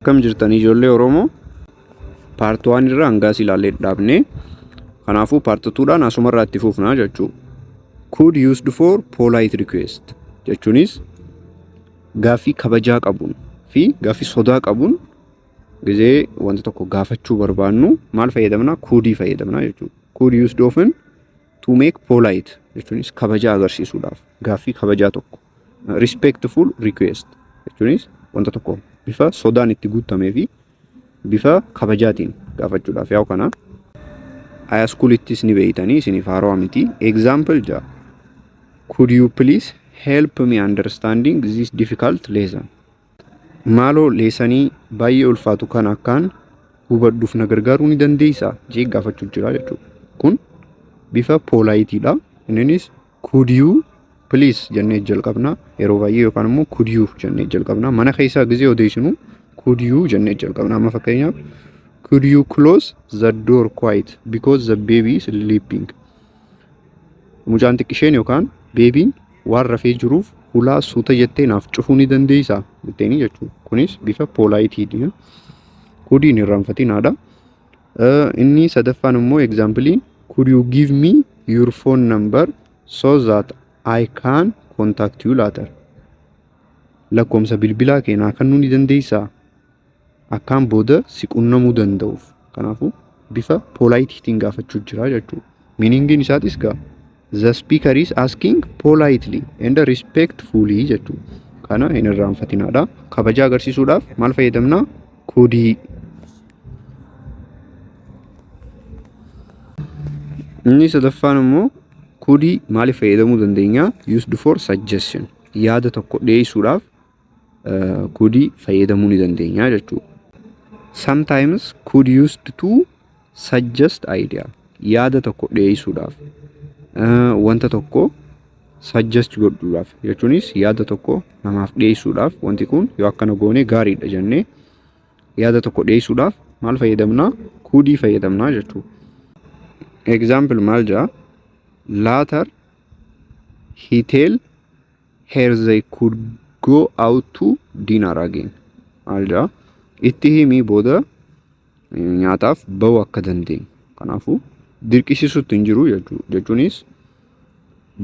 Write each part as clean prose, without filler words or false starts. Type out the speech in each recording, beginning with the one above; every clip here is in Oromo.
Akkam jirtan ijoollee Oromoo paart 1 irraa hanga ilaallee dhaabne kanaafuu paart 2 dhaan asumarraa itti fufnaa jechuudha. Could used for polite request jechuunis gaaffii kabajaa qabuun fi gaaffii sodaa qabuun gizee wanta tokko gaafachuu barbaannu maal fayyadamna? Could fayyadamna jechuudha. Could used often to make polite jechuunis kabajaa agarsiisuudhaaf gaaffii kabajaa tokko respectful request jechuunis wanta tokko bifa sodaan itti guutamee fi bifa kabajaatiin gaafachuudhaaf yaa'u kana high schoolittis ni beeytanii isiniif haarawaa miti. Example ja could you please help me understanding this difficult lesson? Maaloo leesanii baay'ee ulfaatu kan akkaan hubadhuuf na gargaaruu ni dandeessaa jee gaafachuu jira jechuudha. Kun bifa politeedha. Innis could you please jennee jalqabna yeroo baay'ee yookaan immoo could you jennee jalqabna. Mana keessaa gizee odeessinu could you jennee jalqabna. Amma fakkeenyaaf could you close the door quiet because the baby is sleeping? Mucaan xiqqisheen yookaan beebiin waan rafee jiruuf hulaa suuta jettee naaf cufuu ni dandeessaa jetteeni jechuudha. Kunis bifa politeedha. Could hin irraanfatinaadha. Inni sadaffaan immoo example could you give me your phone number so that I can contact you later? Lakkoomsa bilbilaa keenyaa kan nuuni dandeessaa akkaan booda si qunnamuu danda'uuf. Kanaafuu bifa politeetiin gaafachuu jira jechuudha. Meaningiin isaatis gaa the speaker is asking politely and respectfully jechuudha. Kana hin irraanfatinaadha. Kabajaa agarsiisuudhaaf maal fayyadamna? Could. Inni sadaffaan immoo could maaliif fayyadamuu dandeenya? Used for suggestion. Yaada tokko dhiyeessuudhaaf could fayyadamuu ni dandeenya jechuudha. Sometimes could used to suggest idea. Yaada tokko dhiyeessuudhaaf wanta tokko suggest godhuudhaaf jechuunis yaada tokko namaaf dhiyeessuudhaaf wanti kun yoo akkana goone gaariidha jennee yaada tokko dhiyeessuudhaaf maal fayyadamna? Could fayyadamna jechuudha. Example maal jaa? Later he tell her they could go out to dinner again. Maal jaa? Itti himii booda nyaataaf ba'uu akka dandeenyu. Kanaafuu dirqisiisuutti hin jiru jechuunis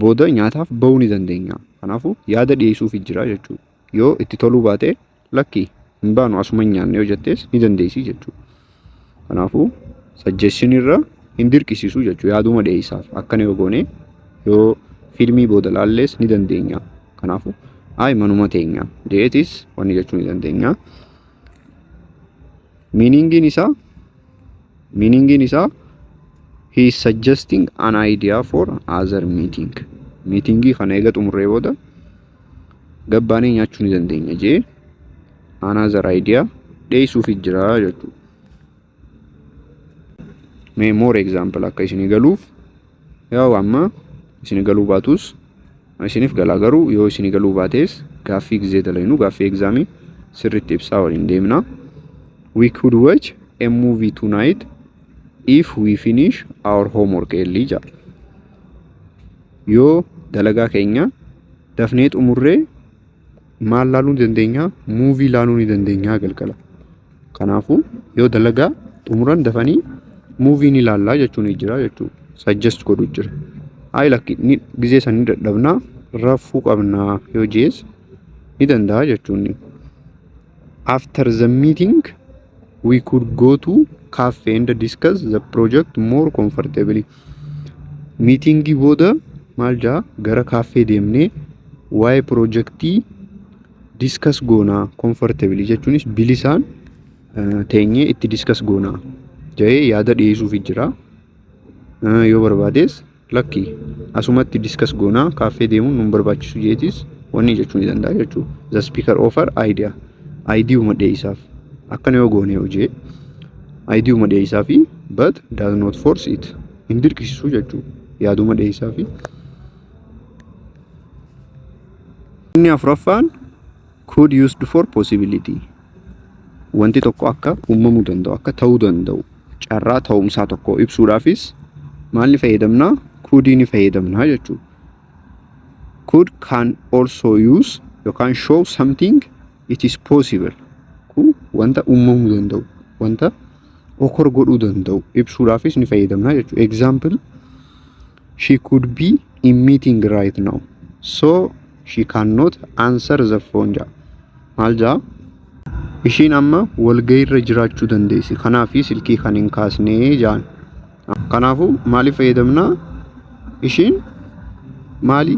booda nyaataaf ba'uu ni dandeenya. Kanaafuu yaada dhiyeessuuf jira jechuudha. Yoo itti toluu baate lakki hin baanu asuma nyaanne yoo jettees ni dandeessi jechuudha. Kanaafuu suggestion irra hin dirqisiisu jechuudha. Yaaduma dhiyeessaaf akkana yoo goone yoo fiilmii booda laallees ni dandeenya. Kanaafuu manuma teenya jeetis wanni jechuu ni dandeenya. Meaningin isaa he is suggesting an idea for other meeting. Meetingii kana eega xumurree booda gabbaanee nyaachuu ni dandeenya jee another idea dhiyeessuuf jira jechuudha. Mee more example akka isinii galuuf yaa'u amma isinii galuu baatus isiniif galaa garuu yoo isinii galuu baates gaaffii gizee dalaynu gaaffii exaamii sirriitti ibsaa waliin deemna. We could watch a movie tonight if we finish our homework early ja. Yoo dalagaa keenya dafnee xumurree maal laaluu ni dandeenya? Movie laaluu ni dandeenya galgala. Kanaafuu yoo dalagaa xumuran dafanii movie ni laallaa jechuun jira jechuudha. Suggest godhu jira. Lakki gizee san ni dadhabnaa rafuu qabnaa yoo jees ni danda'a jechuun. After the meeting we could go to cafe and discuss the project more comfortably. Meetingii booda maal jaa gara cafe deemnee waa'ee projectii discuss goonaa comfortably jechuunis bilisaan teenyee itti discuss goonaa jee yaada dhiyeessuuf jira. Yoo barbaades lakki asumatti discuss goonaa cafe deemuun nun barbaachisu jeetis wanni jechuu ni danda'a jechuudha. The speaker offer idea. Idea dhiyeessaaf akkana yoo goone hojii idea dhiyeessaa fi but does not force it. Hin dirqisiisu jechuudha. Yaaduma dhiyeessaa fi inni afuraffaan could used for possibility. Wanti tokko akka uumamuu danda'u akka ta'uu danda'u carraa ta'umsaa tokko ibsuudhaafis maal ni fayyadamna? Could ni fayyadamna jechuudha. Could can also use yookaan show something it is possible kun wanta uumamuu danda'u, wanta occur godhuu danda'u ibsuudhaafis ni fayyadamna jechuudha. Example, she could be in meeting right now, so she cannot answer the phone jedha. Maal jedha? Ishiin amma walgahiirra jiraachuu dandeessi, kanaafi silkii kan hin kaasne jedhan. Kanaafuu maaliif fayyadamna? Ishiin maali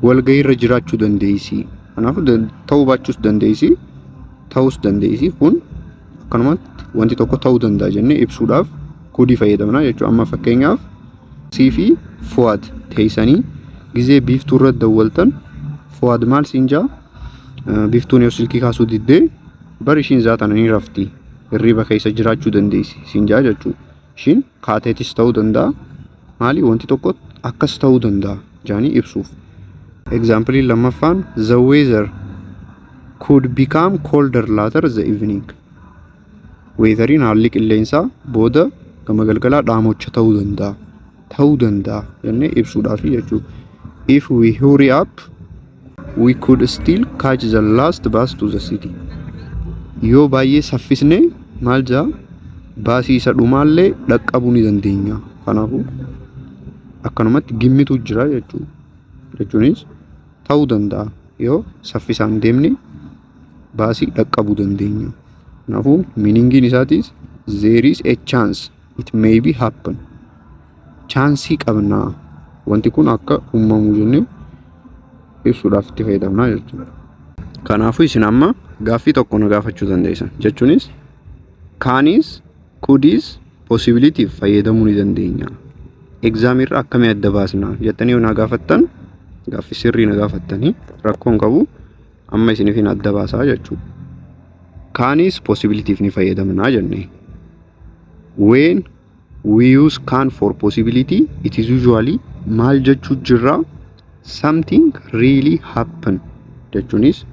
walgahiirra jiraachuu dandeessi. Kanaafuu ta'uu baachuus dandeessi, ta'uus dandeessi. Kun akkanumatti wanti tokko ta'uu danda'a jennee ibsuudhaaf kuudii fayyadamna jechuudha. Amma fakkeenyaaf sii fi Fuwaad teessanii gizee biiftuu irratti dawwaltan, Fuwaad maal siin jedha? Biiftuun yoo silkii kaasuu diddee bar ishiin zaatan ni rafti, hirriba keessa jiraachuu dandeessi siin jedha jechuudha. Ishiin kaateetis ta'uu danda'a, maali wanti tokko akkas ta'uu danda'a jedhanii ibsuuf. Example lammaffaan, the weather could become colder later the evening. Weatheriin haalli qilleensaa booda gama galgalaa dhaamocha ta'uu danda'a jennee ibsuudhaaf jechuudha. If we hurry up, we could still catch the last bus to the city. Yoo baay'ee saffisne maal jedha? Baasii isa dhumaallee dhaqqabuu ni dandeenya. Kanaafuu akkanumatti gimmitu jira jechuudha. Jechuunis ta'uu danda'a yoo saffisaan deemne baasii dhaqqabuu dandeenya. Kanaafuu meaningiin isaatis there is a chance it may be happen. Chaansii qabna wanti kun akka uumamu jennee ibsuudhaaf itti fayyadamna jechuudha. Kanaafuu isin amma gaaffii tokko na gaafachuu dandeessan. Jechuunis kaanis, kuudis, possibility fayyadamuu ni dandeenya. Exam irra akkamii adda baasna jettanii yoo na gaafattan, gaaffii sirrii na gaafattanii rakkoon qabu, amma isiniif hin adda baasaa jechuudha. Kaanis possibility ni fayyadamna jennee. When we use can for possibility, it is usually maal jechuu jirra? Something really happen jechuunis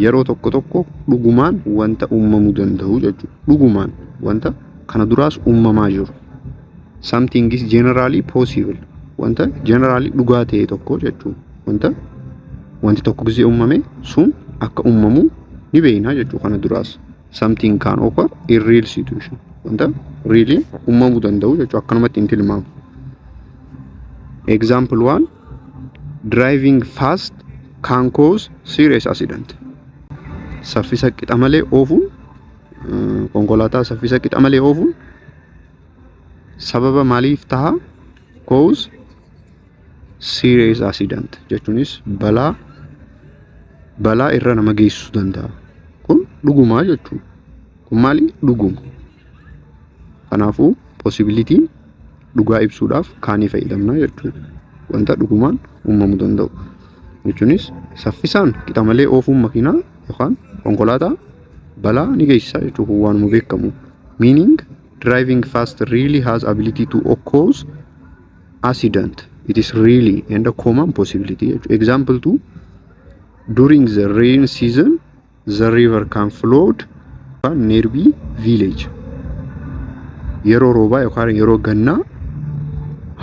yeroo tokko dhugumaan wanta uumamuu danda'u jechuudha. Dhugumaan wanta kana duraas uumamaa jiru. Something is generally possible, wanta generally dhugaa ta'e tokko jechuudha. Wanti tokko gisee uumame sun akka uumamu ni beekna jechuudha. Kana duraas something can occur in real situation, wanta really uumamuu danda'u jechuudha. Akkanumatti hin tilmaamu. Example 1, driving fast can cause serious accident. Saffisa qixa malee oofuun, konkolaataa saffisa qixa malee oofuun sababa maaliif ta'a? Cause serious accident jechuunis balaa irra nama geessisuu danda'a. Kun dhugumaa jechuudha. Kun maali? Dhuguma. Kanaafuu possibilitiin dhugaa ibsuudhaaf kaanii fayyadamna jechuudha. Wanta dhugumaan uumamuu danda'u. Jechuunis saffisaan qixa malee oofuun makiinaa yookaan konkolaataa balaa ni geessisa jechuudha. Waanuma beekamu. Meaning driving fast really has ability to cause accident. It is really and a common possibility. Example 2, during the rain season, the river can flood nearby village. Yeroo roobaa yookaan yeroo gannaa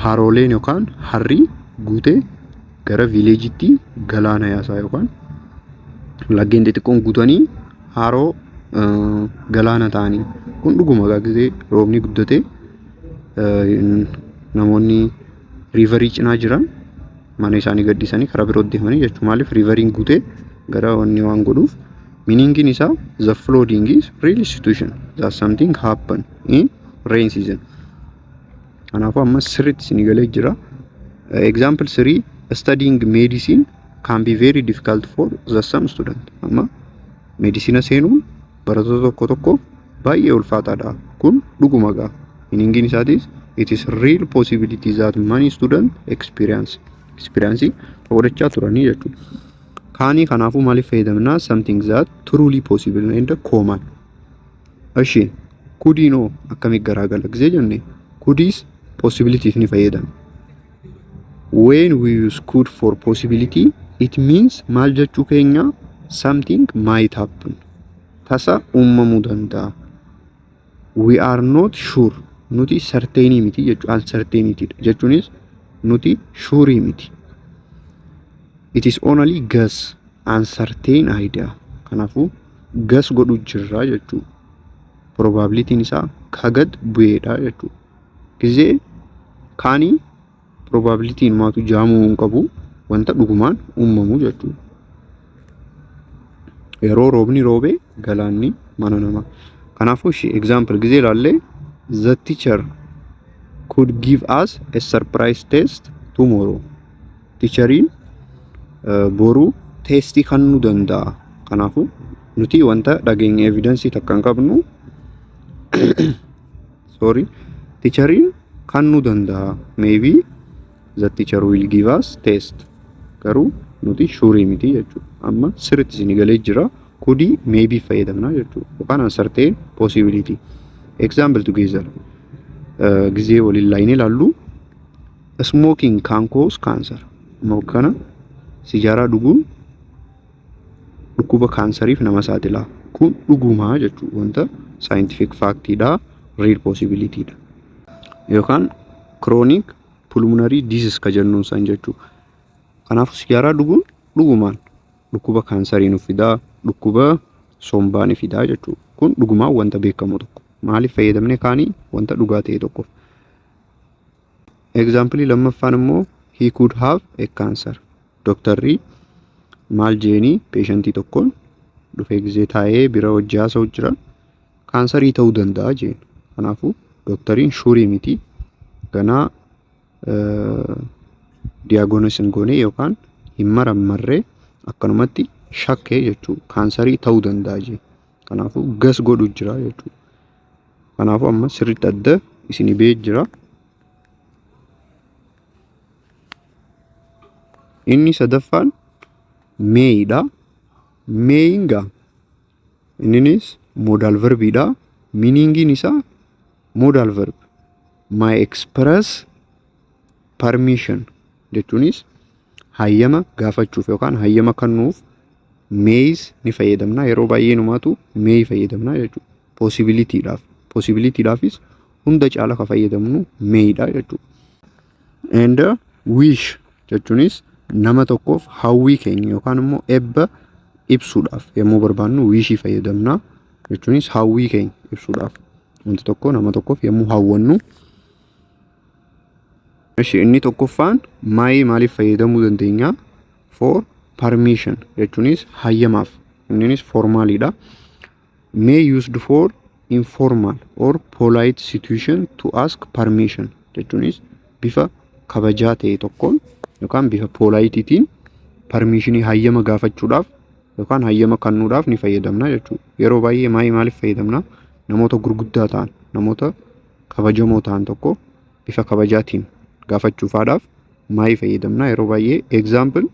harooleen yookaan harri guutee gara viileejitti galaana yaasaa yookaan laggeen xixiqqoon guutanii haroo galaana ta'anii. Kun dhuguma gisee roobni guddate namoonni riivarii cinaa jiran mana isaanii gaddisanii karaa biroo deemanii jechuudha. Maaliif riivariin guutee gara wanni waan godhuuf. Meaningin isaa the flooding is real situation that something happen in rain season. Kanaafuu amma sirriitti isin galee jira. Example 3, studying medicine can be very difficult for the some student. Amma medicina seenuun barattoota tokko baay'ee ulfaataadha. Kun dhuguma gaa. Meaningin isaatis it is real possibility that many student experience godhachaa turanii jechuudha. Kaanii kanaafuu maaliif fayyadamna? Something that truly possible and common. Eshi kudiinoo akkamitti garaagala gisee jenne kudiis possibilities ni fayyadama. When we use could for possibility, it means maal jechuu keenya something might happen. Tasa uumamuu danda'a. We are not sure. Nuti certain miti jechuudha. Uncertainty jechuunis nuti sure miti. It is only guess, uncertain idea. Kanaafuu guess godhuu jirra jechuudha. probability isaa kagad bu'eedha jechuudha. Gizee kaanii probability maatu jaamuu hin qabu wanta dhugumaan uumamu jechuudha. Yeroo roobni roobee galaanni mana namaa. Kanaafuu example gizee ilaalle the teacher could give us a surprise test tomorrow. Teacheriin boru testii kannuu danda'a. Kanaafuu nuti wanta dhageenya evidence takka hin qabnu teacheriin kannuu danda'a. Maybe the teacher will give us test. Garuu nuti sure miti jechuudha. Amma sirriitti isin galee jira. Kudi maybe fayyadamna jechuudha. Yookaan uncertain possibility. Example together. Gizee waliin laayinii ilaallu smoking can cause cancer. Kana sijaaraa dhuguun dhukkuba kaansariif nama saaxila. Kun dhugumaa jechuudha. Wanta scientific factidha, real possibilityidha. Yookaan chronic pulmonary disease ka jennuun san jechuudha. Kanaafuu sijaaraa dhuguun dhugumaan dhukkuba kaansarii nuuf fidaa, dhukkuba sombaa ni fidaa jechuudha. Kun dhugumaa wanta beekamu tokko. Maaliif fayyadamne kaanii wanta dhugaa ta'e tokko. Example lammaffaan immoo he could have a cancer. Doktarri maal jeeni patientii tokkoon dhufee gizee taa'ee bira hojii haasa'u jira. Kaansarii ta'uu danda'a jeen. Kanaafuu doktariin shurii miti ganaa diagnosis goone yookaan hin marammarree akkanumatti shakkee jechuudha. Kaansarii ta'uu danda'a jeen. Kanaafuu gas godhu jira jechuudha. Kanaafuu amma sirriitti adda isinii ba'ee jira. Inni sadaffaan mayidha. Mayinga inninis modal verbidha. Meaningin isaa modal verb my express permission jechuunis hayyama gaafachuuf yookaan hayyama kennuuf mays ni fayyadamna. Yeroo baay'ee numaatu may fayyadamna jechuudha. Possibilityidhaafis hunda caala ka fayyadamnu mayidha jechuudha. And wish jechuunis nama tokkoof hawwii keenya yookaan immoo ebba ibsuudhaaf yommuu barbaannu wishii fayyadamna jechuunis hawwii keenya ibsuudhaaf wanti tokko nama tokkoof yommuu hawwannu. Inni tokkoffaan maaliif fayyadamuu dandeenya? For permission jechuunis hayyamaaf. Innis formalidha. May used for informal or polite situation to ask permission jechuunis bifa kabajaa ta'e tokkoon yookaan bifa politeetiin permissionii hayyama gaafachuudhaaf yookaan hayyama kennuudhaaf ni fayyadamna jechuudha. Yeroo baay'ee maaliif fayyadamna? Namoota gurguddaa ta'an, namoota kabajamoo ta'an tokko bifa kabajaatiin gaafachuufaadhaaf maay fayyadamna yeroo baay'ee. Example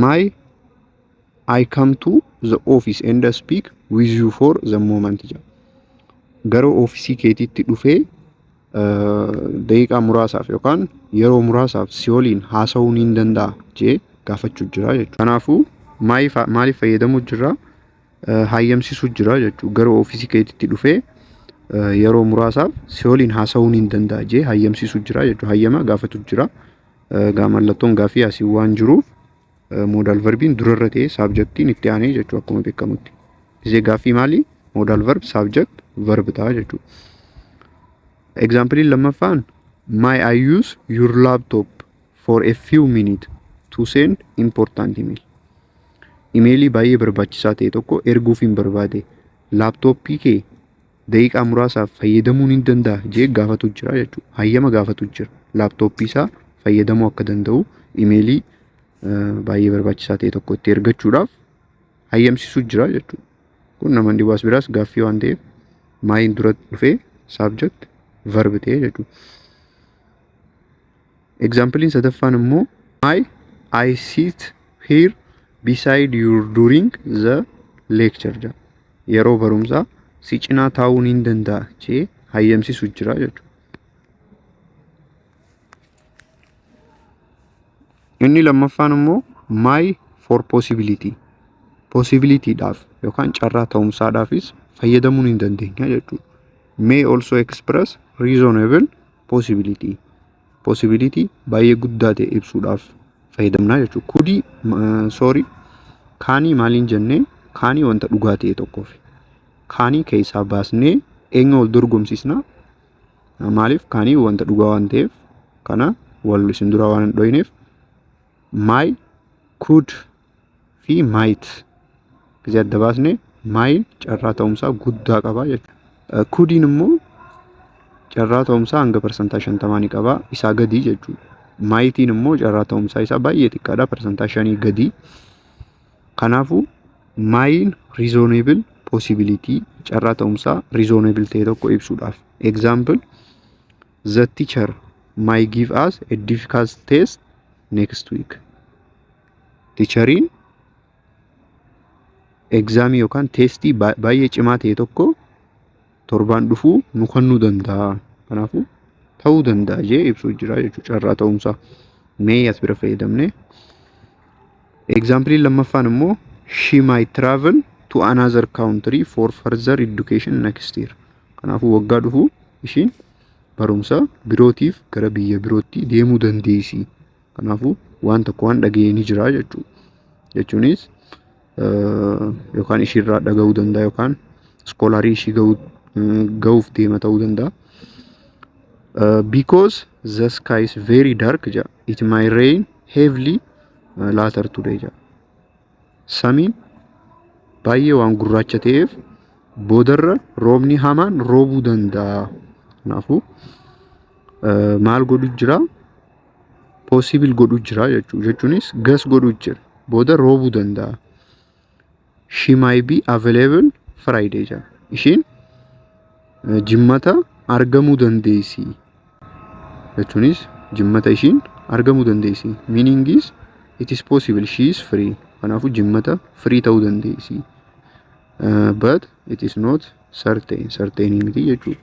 my I come to the office and speak with you for the moment. Gara oofisii keetiitti dhufee daqiiqaa muraasaaf yookaan yeroo muraasaaf si waliin haasa'uu ni danda'a jee gaafachuu jira jechuudha. Kanaafuu maaliif fayyadamuu jira? Hayyamsiisuu jira jechuudha. Gara oofisii keetiitti dhufee yeroo muraasaaf si waliin haasa'uu ni danda'a jee hayyamsiisuu jira jechuudha. Hayyama gaafachuu jira. Mallattoon gaafii asii waan jiruuf modal verbiin durarra ta'ee subjectiin itti aanee jechuudha akkuma beekamutti. Gizee gaafii maali? Modal verb subject verb ta'a jechuudha. Example lammaffaan my I use your laptop for a few minutes to send important email. Emailii baay'ee barbaachisaa ta'e tokko erguuf hin barbaade laaptooppii kee daqiiqaa muraasaaf fayyadamuu ni danda'a jee gaafatu jira jechuudha. Hayyama gaafatu jira. Laaptooppii isaa fayyadamuu akka danda'u emailii baay'ee barbaachisaa ta'e tokko itti ergachuudhaaf hayyamsiisuu jira jechuudha. Kun nama dhibaas biraas gaaffii waan ta'eef maayin dura dhufee subject verb ta'e jechuudha. Example sadaffaan immoo I sit here beside you during the lecture. Yeroo barumsaa si cinaa taa'uu ni danda'a jee hayyamsiisuu jira jechuudha. Inni lammaffaan immoo my for possibility. Possibilityidhaaf yookaan carraa ta'umsaadhaafis fayyadamuu ni dandeenya jechuudha. May also express reasonable possibility. Possibility baay'ee guddaa ta'e ibsuudhaaf fayyadamna jechuudha. Kaanii maaliin jennee kaanii wanta dhugaa ta'e tokkoof. kaanii keessaa baasnee eenyu wal dorgomsiisna? Maaliif kaanii wanta dhugaa waan ta'eef kana wal isin dura waan hin dhohineef my could fi might gisee adda baasnee my carraa ta'umsaa guddaa qaba jechuudha. Couldin immoo carraa ta'umsaa hanga persentaa 50 ni qaba, isaa gadi jechuudha. Mightiin immoo carraa ta'umsaa isaa baay'ee xiqqaadha, persentaa 5 gadi. Kanaafuu my'n reasonable possibility carraa ta'umsaa reasonable ta'e tokko ibsuudhaaf. Example, the teacher might give us a difficult test next week. Teacheriin examii yookaan testii baay'ee cimaa ta'e tokko torbaan dhufuu nu kennuu danda'a. Kanaafuu ta'uu danda'a jee ibsuu jira jechuudha carraa ta'umsaa. Mee as bira fayyadamne. Example lammaffaan immoo she might travel to another country for further education next year. Kanaafuu waggaa dhufuu ishiin barumsa birootiif gara biyya birootti deemuu dandeessi. Kanaafuu waan tokko waan dhaga'ee jira jechuudha. Jechuunis yookaan ishiirraa dhaga'uu danda'a yookaan iskoolaarii ishii ga'uuf deema ta'uu danda'a. Because the sky is very dark, it might rain heavily later today. Samiin baay'ee waan gurraacha ta'eef boodarra roobni hamaan roobuu danda'a. Kanaafuu maal godhu jira? Possible godhu jira jechuudha. Jechuunis gas godhu jira. Booda roobuu danda'a. She might be available Friday. Ishiin jimmata argamuu dandeessi. Jechuunis jimmata ishiin argamuu dandeessi. Meaning is it is possible she is free. Kanaafuu jimmata free ta'uu dandeessi. But it is not certain. Certain miti jechuudha.